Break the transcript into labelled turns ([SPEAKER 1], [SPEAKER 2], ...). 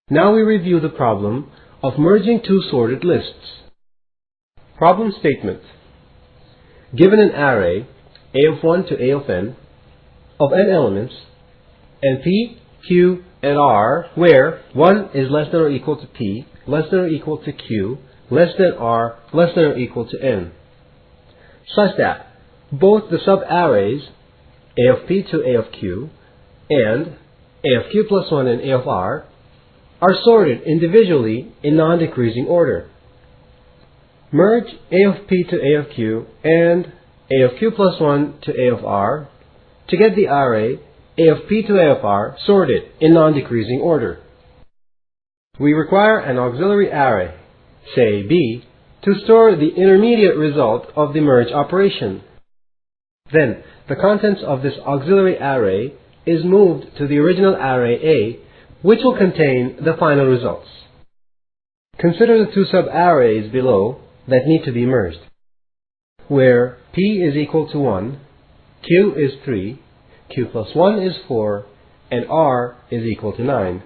[SPEAKER 1] Now we review the problem of merging two sorted lists. Problem statement. Given an array A of 1 to A of n of n elements and P, Q, and R where 1 is less than or equal to P, less than or equal to Q, less than R, less than or equal to n, such that both the sub-arrays A of P to A of Q and A of Q plus 1 and A of R are sorted individually in non-decreasing order. Merge A of P to A of Q and A of Q plus 1 to A of R to get the array A of P to A of R sorted in non-decreasing order. We require an auxiliary array, say B, to store the intermediate result of the merge operation. Then, the contents of this auxiliary array is moved to the original array A, which will contain the final results. Consider the two sub-arrays below that need to be merged, where P is equal to 1, Q is 3, Q plus 1 is 4, and R is equal to 9.